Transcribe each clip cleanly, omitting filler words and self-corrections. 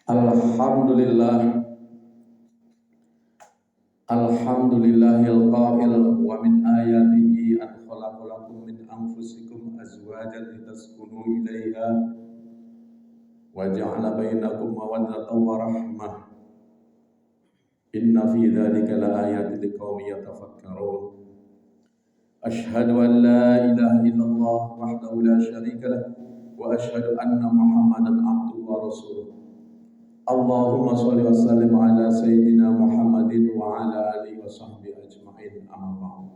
Alhamdulillah, alhamdulillahil qail wa min ayatihi an khalaqa lakum min anfusikum azwajan litaskunu ilaiha wa ja'ala bainakum mawaddatan wa rahmah. Inna fi dzalika laayatin liqaumin yatafakkarun. Ashhadu an la ilaha illallah wahdahu la syarika lah wa ashhadu anna Muhammadan abduhu wa rasuluh. Allahumma sholli wa sallim ala sayyidina Muhammadin wa ala alihi wa sahbihi ajma'in, amma ba'd.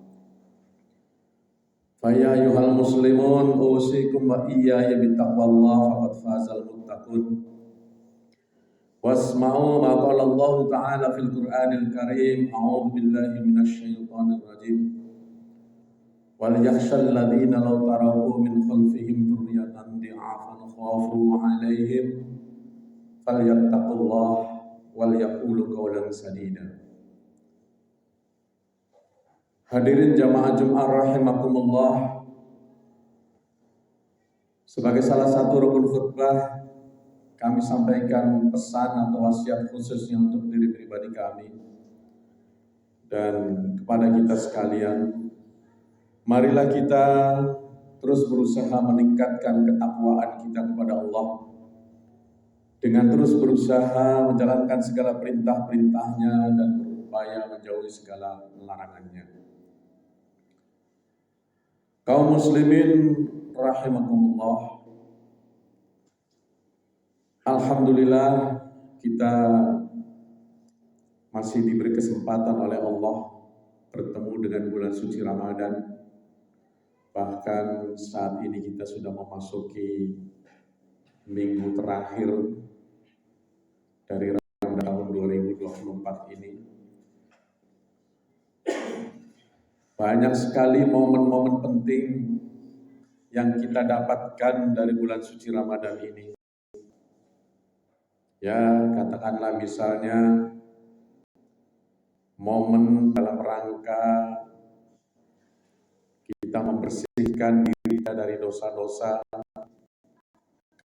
Fa ya ayyuhal muslimun usikum wa iyaya bittaqwallah faqad fazal muttaqun. Wasma'u ma qala Allah ta'ala fil Qur'anil Karim. A'udzu billahi minasy syaithanir rajim. Wal yakhshal ladzina law taraku min khalfihim dzurriyyatan dhi'afan khafu 'alaihim falyattaqullah wal yaqulu qawlan sadida. Hadirin jamaah Jumat rahimakumullah. Sebagai salah satu rukun khutbah, kami sampaikan pesan atau wasiat khususnya untuk diri pribadi kami dan kepada kita sekalian. Marilah kita terus berusaha meningkatkan ketakwaan kita kepada Allah dengan terus berusaha menjalankan segala perintah-perintahnya dan berupaya menjauhi segala larangannya. Kaum muslimin rahimakumullah, alhamdulillah kita masih diberi kesempatan oleh Allah bertemu dengan bulan suci Ramadan. Bahkan saat ini kita sudah memasuki minggu terakhir dari Ramadan tahun 2024 ini. Banyak sekali momen-momen penting yang kita dapatkan dari bulan suci Ramadan ini. Ya, katakanlah misalnya momen dalam rangka kita membersihkan diri kita dari dosa-dosa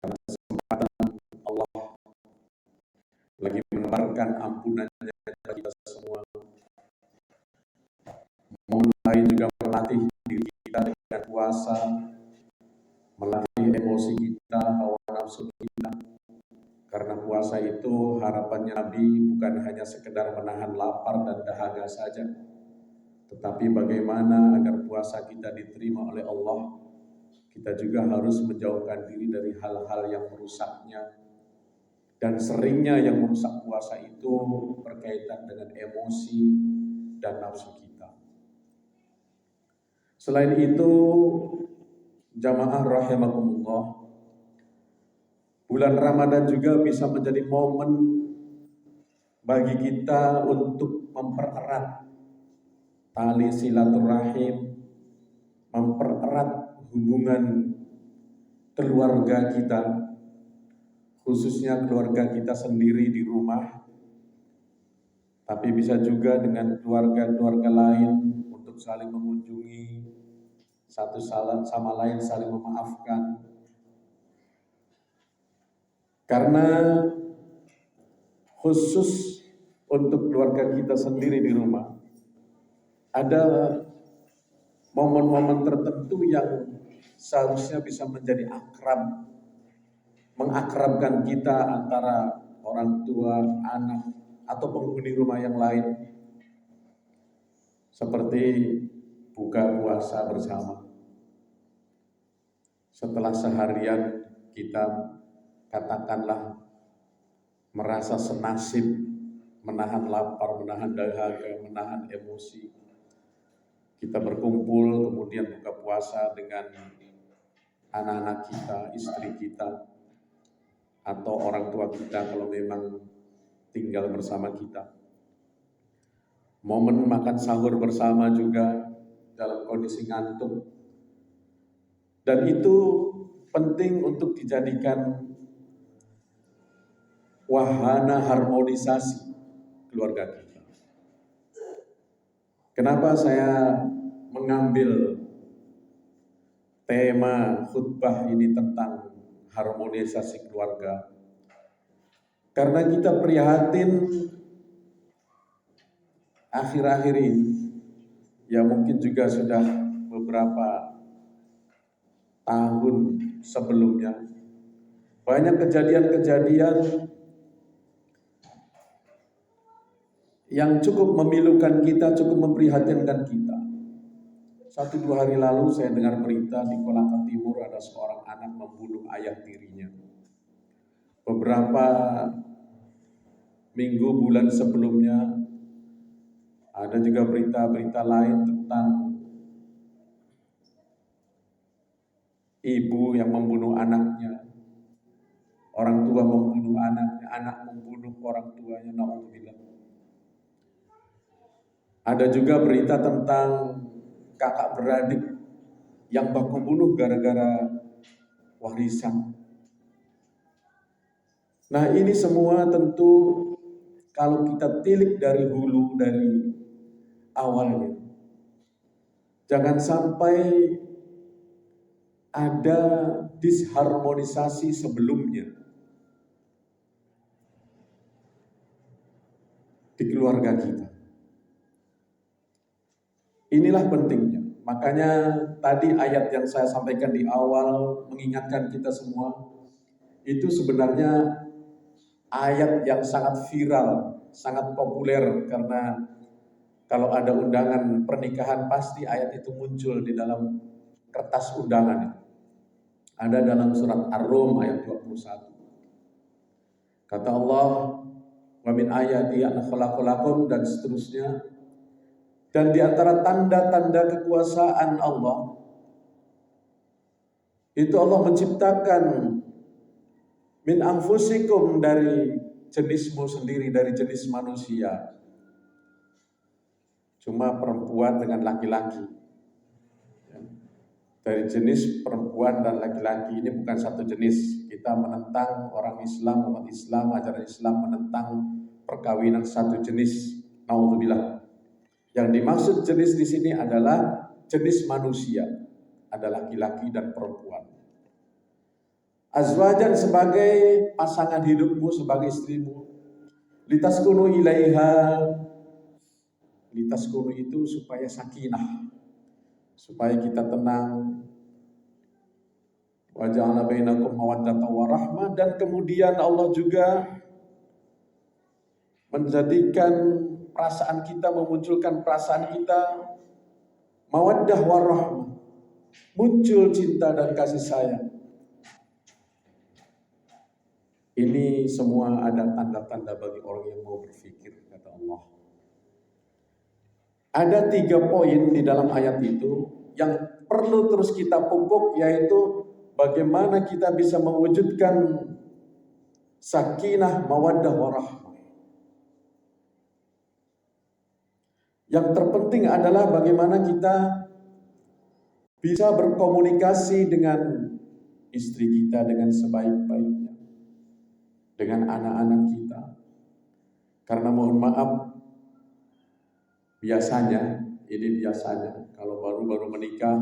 karena kesempatan Allah lagi menebarkan ampunannya kepada kita semua. Momen lain juga melatih diri kita dengan puasa, melatih emosi kita, hawa nafsu kita. Karena puasa itu harapannya Nabi bukan hanya sekedar menahan lapar dan dahaga saja, tetapi bagaimana agar puasa kita diterima oleh Allah, kita juga harus menjauhkan diri dari hal-hal yang merusaknya. Dan seringnya yang merusak puasa itu berkaitan dengan emosi dan nafsu kita. Selain itu, jamaah rahimakumullah, bulan Ramadan juga bisa menjadi momen bagi kita untuk mempererat tali silaturahim, mempererat hubungan keluarga kita, khususnya keluarga kita sendiri di rumah, tapi bisa juga dengan keluarga-keluarga lain untuk saling mengunjungi, satu sama lain saling memaafkan. Karena khusus untuk keluarga kita sendiri di rumah, ada momen-momen tertentu yang seharusnya bisa menjadi akrab, mengakrabkan kita antara orang tua, anak, atau penghuni rumah yang lain. Seperti buka puasa bersama. Setelah seharian kita katakanlah merasa senasib, menahan lapar, menahan dahaga, menahan emosi. Kita berkumpul kemudian buka puasa dengan anak-anak kita, istri kita, atau orang tua kita kalau memang tinggal bersama kita. Momen makan sahur bersama juga dalam kondisi ngantuk. Dan itu penting untuk dijadikan wahana harmonisasi keluarga kita. Kenapa saya mengambil tema khutbah ini tentang harmonisasi keluarga? Karena kita prihatin akhir-akhir ini, ya mungkin juga sudah beberapa tahun sebelumnya, banyak kejadian-kejadian yang cukup memilukan kita, cukup memprihatinkan kita. 1-2 hari lalu saya dengar berita di Kolaka Timur ada seorang anak membunuh ayah tirinya. Beberapa minggu, bulan sebelumnya ada juga berita-berita lain tentang ibu yang membunuh anaknya, orang tua membunuh anaknya, anak membunuh orang tuanya, na'udzubillah. Ada juga berita tentang kakak beradik yang baku bunuh gara-gara warisan. Nah, ini semua tentu kalau kita tilik dari hulu, dari awalnya, jangan sampai ada disharmonisasi sebelumnya di keluarga kita. Inilah pentingnya. Makanya tadi ayat yang saya sampaikan di awal mengingatkan kita semua, itu sebenarnya ayat yang sangat viral, sangat populer, karena kalau ada undangan pernikahan pasti ayat itu muncul di dalam kertas undangan. Ada dalam surat Ar-Rum ayat 21. Kata Allah, wa min ayati an khalaqalakum, dan seterusnya. Dan di antara tanda-tanda kekuasaan Allah, itu Allah menciptakan min anfusikum, dari jenismu sendiri, dari jenis manusia. Cuma perempuan dengan laki-laki. Dari jenis perempuan dan laki-laki, ini bukan satu jenis. Kita menentang orang Islam, umat Islam, ajaran Islam menentang perkawinan satu jenis. Na'udzubillah. Yang dimaksud jenis di sini adalah jenis manusia, ada laki-laki dan perempuan. Azwajan sebagai pasangan hidupmu, sebagai istrimu. Litaskunu ilaiha, litaskunu itu supaya sakinah, supaya kita tenang. Wa ja'alna bainakum mawaddatan wa rahmah, dan kemudian Allah juga menjadikan perasaan kita, memunculkan perasaan kita mawaddah warahmah, muncul cinta dan kasih sayang. Ini semua ada tanda-tanda bagi orang yang mau berpikir, kata Allah. Ada 3 poin di dalam ayat itu yang perlu terus kita pupuk, yaitu bagaimana kita bisa mewujudkan sakinah, mawaddah warahmah. Yang terpenting adalah bagaimana kita bisa berkomunikasi dengan istri kita dengan sebaik-baiknya, dengan anak-anak kita. Karena mohon maaf, biasanya kalau baru-baru menikah,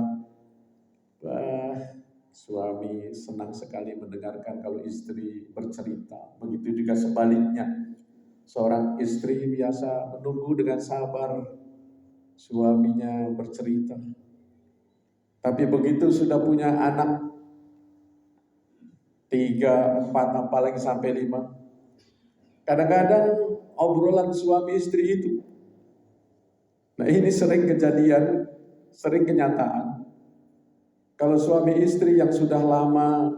suami senang sekali mendengarkan kalau istri bercerita. Begitu juga sebaliknya, seorang istri biasa menunggu dengan sabar suaminya bercerita. Tapi begitu sudah punya anak 3, 4, apalagi sampai 5, kadang-kadang obrolan suami istri itu. Nah, ini sering kejadian, sering kenyataan. Kalau suami istri yang sudah lama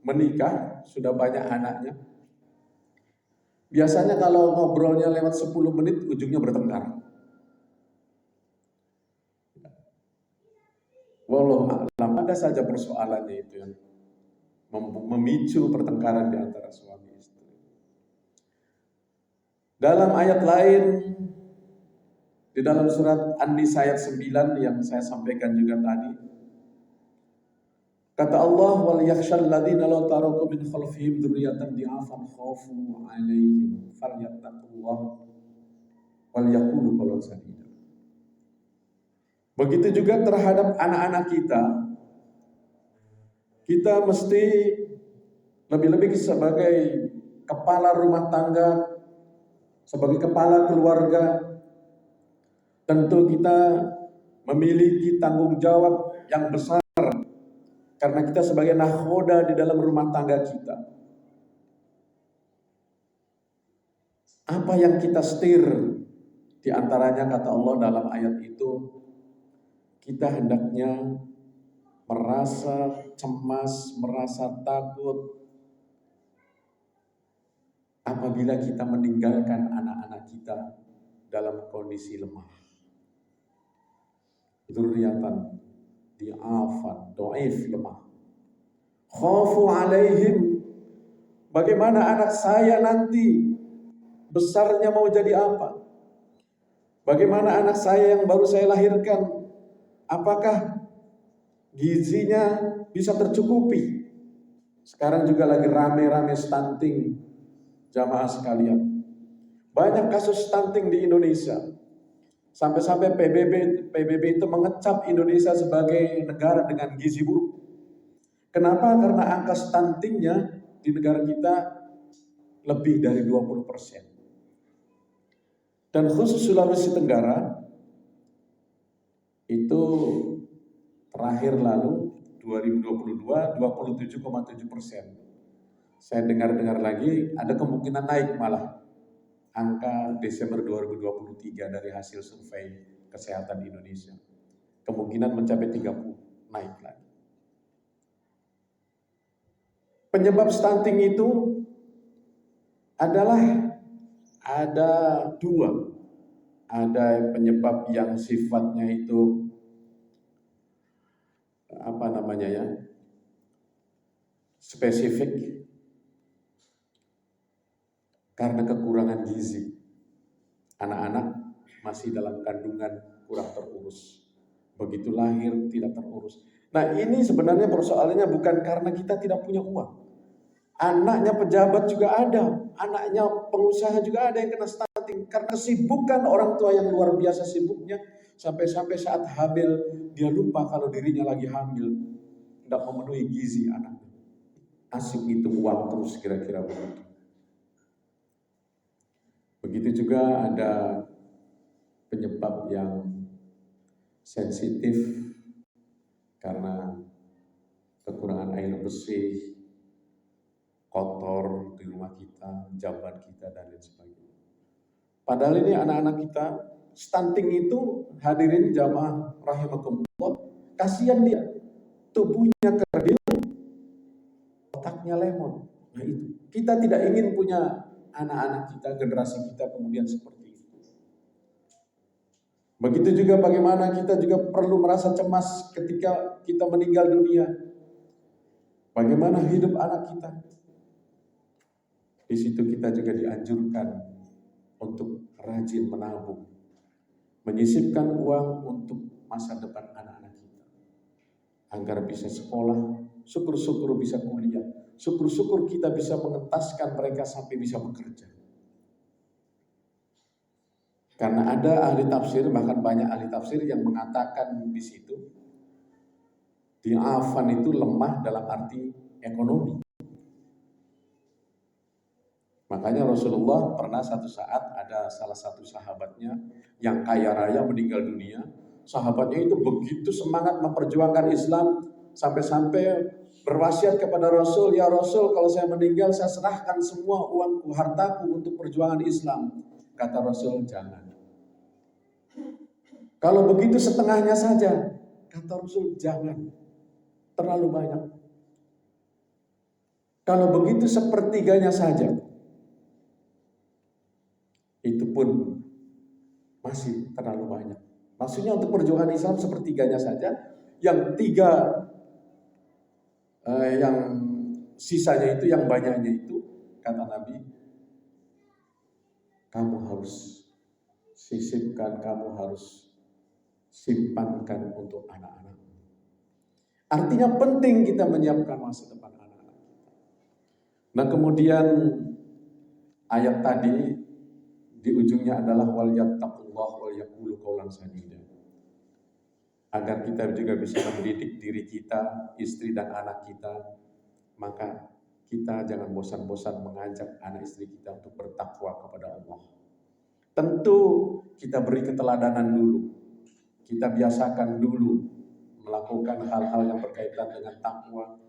menikah, sudah banyak anaknya, biasanya kalau ngobrolnya lewat 10 menit, ujungnya bertengkar. Wallahu a'lam, ada saja persoalannya itu yang memicu pertengkaran di antara suami istri. Dalam ayat lain, di dalam surat An-Nisa ayat 9 yang saya sampaikan juga tadi, kata Allah, wal yakhshal ladzina law taraku min khalfihim dzurriyyatan dhi'afan khafu 'alaihim falyattaqullaha wal yaqulu qawlan sadida. Begitu juga terhadap anak-anak kita mesti lebih-lebih sebagai kepala rumah tangga, sebagai kepala keluarga, tentu kita memiliki tanggung jawab yang besar karena kita sebagai nahkoda di dalam rumah tangga kita. Apa yang kita setir? Di antaranya kata Allah dalam ayat itu, kita hendaknya merasa cemas, merasa takut apabila kita meninggalkan anak-anak kita dalam kondisi lemah. Dzurriatan di'afan, do'if, lemah. Khafu alaihim, bagaimana anak saya nanti besarnya mau jadi apa? Bagaimana anak saya yang baru saya lahirkan, apakah gizinya bisa tercukupi? Sekarang juga lagi rame-rame stunting, jamaah sekalian. Banyak kasus stunting di Indonesia. Sampai-sampai PBB itu mengecap Indonesia sebagai negara dengan gizi buruk. Kenapa? Karena angka stuntingnya di negara kita lebih dari 20%. Dan khusus Sulawesi Tenggara itu terakhir lalu 2022 27,7%. Saya dengar lagi ada kemungkinan naik malah angka Desember 2023 dari hasil survei kesehatan Indonesia. Kemungkinan mencapai 30, naik lagi. Penyebab stunting itu adalah ada dua. Ada penyebab yang sifatnya itu spesifik karena kekurangan gizi. Anak-anak masih dalam kandungan kurang terurus. Begitu lahir tidak terurus. Nah, ini sebenarnya persoalannya bukan karena kita tidak punya uang. Anaknya pejabat juga ada, anaknya pengusaha juga ada yang kena stunting karena kesibukan orang tua yang luar biasa sibuknya, sampai-sampai saat hamil dia lupa kalau dirinya lagi hamil, tidak memenuhi gizi anaknya. Asik itu uang terus, kira-kira begitu. Begitu juga ada penyebab yang sensitif karena kekurangan air bersih, kotor di rumah kita, jamban kita, dan lain sebagainya. Padahal ini anak-anak kita, stunting itu, hadirin jamaah rahimakumullah, kasihan dia, tubuhnya kerdil, otaknya lemon. Nah itu, kita tidak ingin punya anak-anak kita, generasi kita kemudian seperti itu. Begitu juga bagaimana kita juga perlu merasa cemas ketika kita meninggal dunia. Bagaimana hidup anak kita? Di situ kita juga dianjurkan untuk rajin menabung, menyisipkan uang untuk masa depan anak-anak kita, agar bisa sekolah, syukur-syukur bisa kuliah, syukur-syukur kita bisa mengentaskan mereka sampai bisa bekerja. Karena ada ahli tafsir, bahkan banyak ahli tafsir yang mengatakan di situ, di'afan itu lemah dalam arti ekonomi. Makanya Rasulullah pernah satu saat ada salah satu sahabatnya yang kaya raya meninggal dunia. Sahabatnya itu begitu semangat memperjuangkan Islam sampai-sampai berwasiat kepada Rasul, ya Rasul, kalau saya meninggal saya serahkan semua uangku, hartaku untuk perjuangan Islam. Kata Rasul, jangan. Kalau begitu setengahnya saja. Kata Rasul, jangan. Terlalu banyak. Kalau begitu sepertiganya saja. Itu pun masih terlalu banyak. Maksudnya untuk perjuangan Islam sepertiganya saja, yang yang sisanya itu, yang banyaknya itu, kata Nabi, kamu harus sisipkan, kamu harus simpankan untuk anak-anak. Artinya penting kita menyiapkan masa depan anak-anak. Nah kemudian ayat tadi di ujungnya adalah wal yattaqullah wal yaqulu qaulan sadida. Agar kita juga bisa mendidik diri kita, istri dan anak kita, maka kita jangan bosan-bosan mengajak anak istri kita untuk bertakwa kepada Allah. Tentu kita beri keteladanan dulu, kita biasakan dulu melakukan hal-hal yang berkaitan dengan takwa.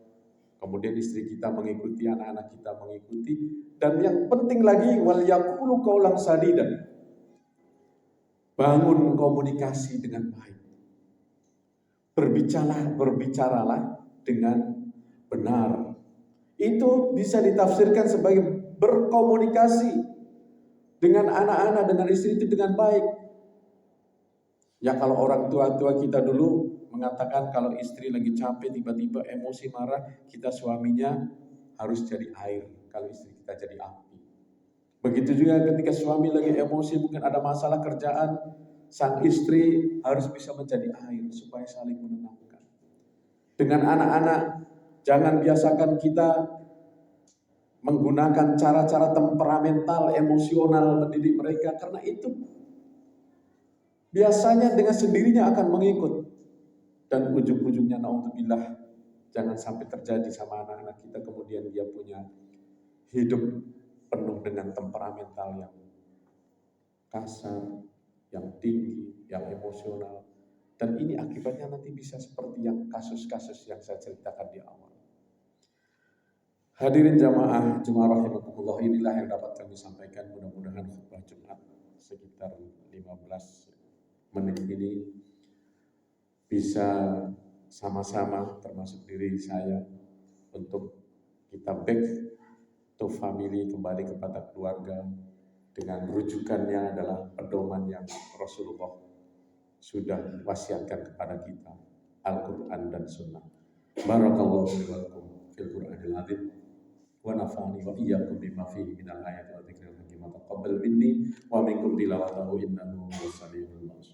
Kemudian istri kita mengikuti, anak-anak kita mengikuti. Dan yang penting lagi, wal yaqulu qaulan sadidan. Bangun komunikasi dengan baik. Berbicaralah dengan benar. Itu bisa ditafsirkan sebagai berkomunikasi dengan anak-anak, dengan istri itu dengan baik. Ya kalau orang tua-tua kita dulu mengatakan kalau istri lagi capek, tiba-tiba emosi marah, kita suaminya harus jadi air, kalau istri kita jadi api. Begitu juga ketika suami lagi emosi, mungkin ada masalah kerjaan, sang istri harus bisa menjadi air supaya saling menenangkan. Dengan anak-anak, jangan biasakan kita menggunakan cara-cara temperamental, emosional mendidik mereka, karena itu biasanya dengan sendirinya akan mengikut. Dan ujung-ujungnya naudzubillah, jangan sampai terjadi sama anak-anak kita, kemudian dia punya hidup penuh dengan temperamental yang kasar, yang tinggi, yang emosional. Dan ini akibatnya nanti bisa seperti yang kasus-kasus yang saya ceritakan di awal. Hadirin jamaah rahimakumullah, inilah yang dapat kami sampaikan. Mudah-mudahan khutbah Jumat sekitar 15 menit ini bisa sama-sama, termasuk diri saya, untuk kita back to family, kembali kepada keluarga dengan rujukannya adalah pedoman yang Rasulullah sudah wasiatkan kepada kita, Al-Quran dan Sunnah. Barakallahu fiikum fil Qur'anil azim wa nafa'ani wa iyyakum bima fihi minal ayati wa dzikril hakim. Taqabbal minni wa minkum tilawatahu innahu was-sami'ul basir.